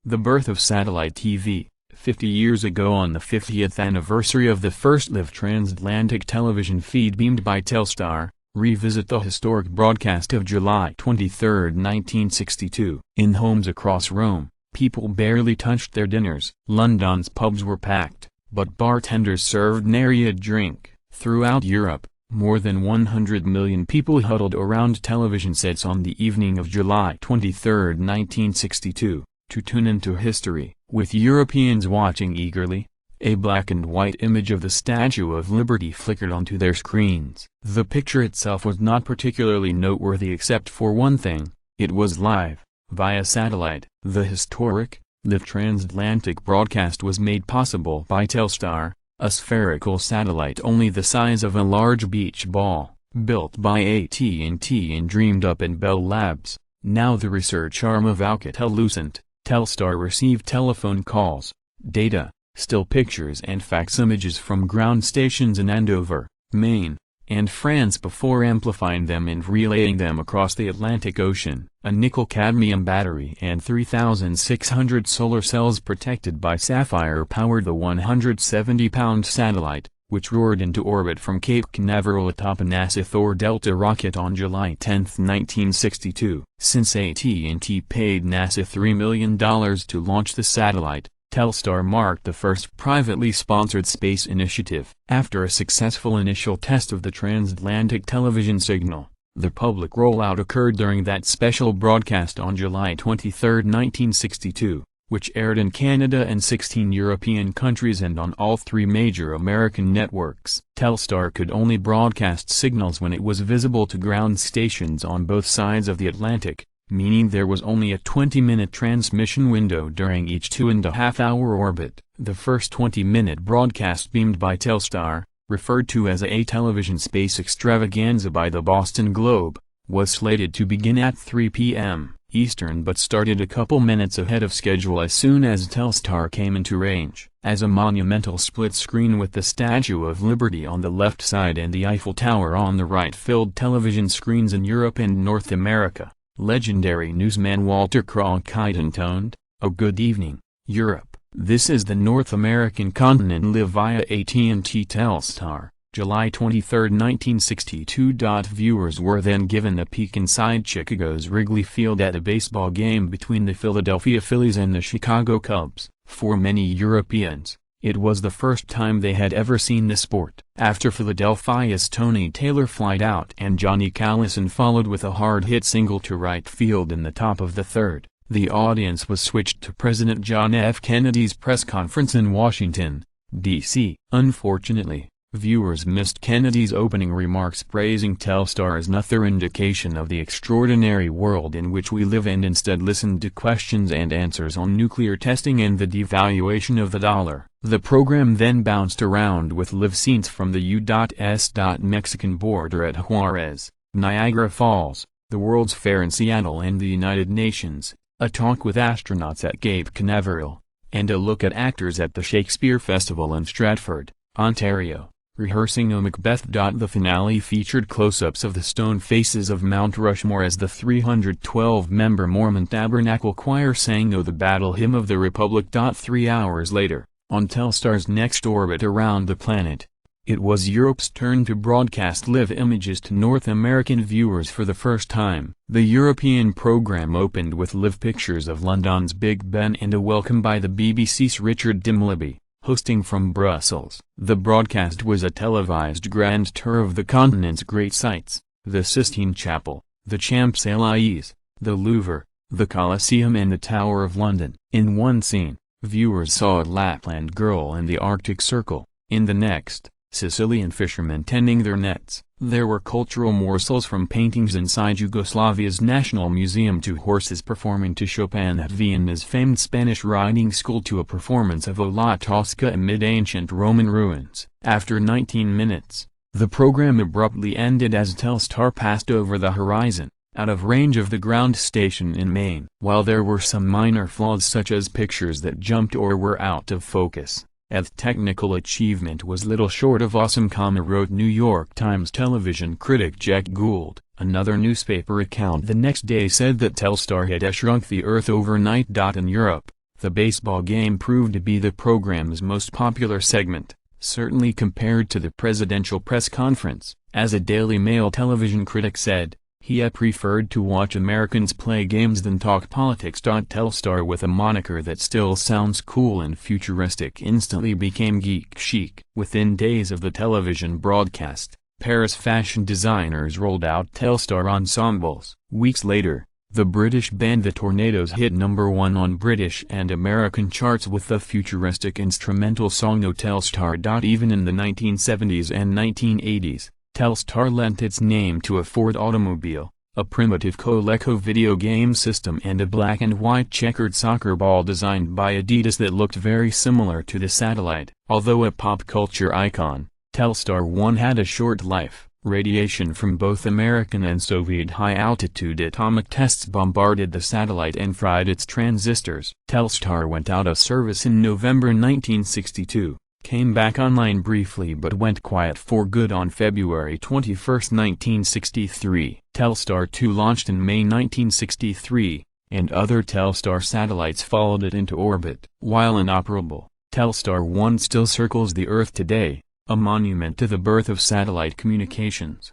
The birth of satellite TV. 50 years ago, on the 50th anniversary of the first live transatlantic television feed beamed by Telstar, revisit the historic broadcast of July 23, 1962. In homes across Rome, people barely touched their dinners. London's pubs were packed, but bartenders served nary a drink. Throughout Europe, more than 100 million people huddled around television sets on the evening of July 23, 1962, to tune into history. With Europeans watching eagerly, a black and white image of the Statue of Liberty flickered onto their screens. The picture itself was not particularly noteworthy except for one thing: it was live, via satellite. The historic, live transatlantic broadcast was made possible by Telstar, a spherical satellite only the size of a large beach ball, built by AT&T and dreamed up in Bell Labs, now the research arm of Alcatel-Lucent. Telstar received telephone calls, data, still pictures and facsimiles from ground stations in Andover, Maine, and France before amplifying them and relaying them across the Atlantic Ocean. A nickel-cadmium battery and 3,600 solar cells protected by sapphire powered the 170-pound satellite, which roared into orbit from Cape Canaveral atop a NASA Thor Delta rocket on July 10, 1962. Since AT&T paid NASA $3 million to launch the satellite, Telstar marked the first privately sponsored space initiative. After a successful initial test of the transatlantic television signal, the public rollout occurred during that special broadcast on July 23, 1962. Which aired in Canada and 16 European countries and on all 3 major American networks. Telstar could only broadcast signals when it was visible to ground stations on both sides of the Atlantic, meaning there was only a 20-minute transmission window during each 2.5-hour orbit. The first 20-minute broadcast beamed by Telstar, referred to as a television space extravaganza by the Boston Globe, was slated to begin at 3 p.m. Eastern but started a couple minutes ahead of schedule as soon as Telstar came into range. As a monumental split screen with the Statue of Liberty on the left side and the Eiffel Tower on the right filled television screens in Europe and North America, legendary newsman Walter Cronkite intoned, "A good evening, Europe. This is the North American continent live via AT&T Telstar." July 23, 1962. Viewers were then given a peek inside Chicago's Wrigley Field at a baseball game between the Philadelphia Phillies and the Chicago Cubs. For many Europeans, it was the first time they had ever seen the sport. After Philadelphia's Tony Taylor flied out and Johnny Callison followed with a hard-hit single to right field in the top of the third, the audience was switched to President John F. Kennedy's press conference in Washington, D.C. Unfortunately, viewers missed Kennedy's opening remarks praising Telstar as another indication of the extraordinary world in which we live and instead listened to questions and answers on nuclear testing and the devaluation of the dollar. The program then bounced around with live scenes from the U.S. Mexican border at Juarez, Niagara Falls, the World's Fair in Seattle and the United Nations, a talk with astronauts at Cape Canaveral, and a look at actors at the Shakespeare Festival in Stratford, Ontario, rehearsing a Macbeth. The finale featured close-ups of the stone faces of Mount Rushmore as the 312-member Mormon Tabernacle Choir sang "O the Battle Hymn of the Republic." 3 hours later, on Telstar's next orbit around the planet, it was Europe's turn to broadcast live images to North American viewers for the first time. The European program opened with live pictures of London's Big Ben and a welcome by the BBC's Richard Dimbleby, hosting from Brussels. The broadcast was a televised grand tour of the continent's great sights: the Sistine Chapel, the Champs-Élysées, the Louvre, the Colosseum and the Tower of London. In one scene, viewers saw a Lapland girl in the Arctic Circle. In the next, Sicilian fishermen tending their nets. There were cultural morsels from paintings inside Yugoslavia's National Museum to horses performing to Chopin at Vienna's famed Spanish riding school to a performance of La Tosca amid ancient Roman ruins. After 19 minutes, the program abruptly ended as Telstar passed over the horizon, out of range of the ground station in Maine. While there were some minor flaws such as pictures that jumped or were out of focus, its technical achievement was little short of awesome, wrote New York Times television critic Jack Gould. Another newspaper account the next day said that Telstar had shrunk the Earth overnight. In Europe, The baseball game proved to be the program's most popular segment, certainly compared to the presidential press conference. As a Daily Mail television critic said, he preferred to watch Americans play games than talk politics. Telstar, with a moniker that still sounds cool and futuristic, instantly became geek chic. Within days of the television broadcast, Paris fashion designers rolled out Telstar ensembles. Weeks later, the British band The Tornadoes hit #1 on British and American charts with the futuristic instrumental song No Telstar. Even in the 1970s and 1980s, Telstar lent its name to a Ford automobile, a primitive Coleco video game system, and a black and white checkered soccer ball designed by Adidas that looked very similar to the satellite. Although a pop culture icon, Telstar 1 had a short life. Radiation from both American and Soviet high-altitude atomic tests bombarded the satellite and fried its transistors. Telstar went out of service in November 1962, came back online briefly but went quiet for good on February 21, 1963. Telstar 2 launched in May 1963, and other Telstar satellites followed it into orbit. While inoperable, Telstar 1 still circles the Earth today, a monument to the birth of satellite communications.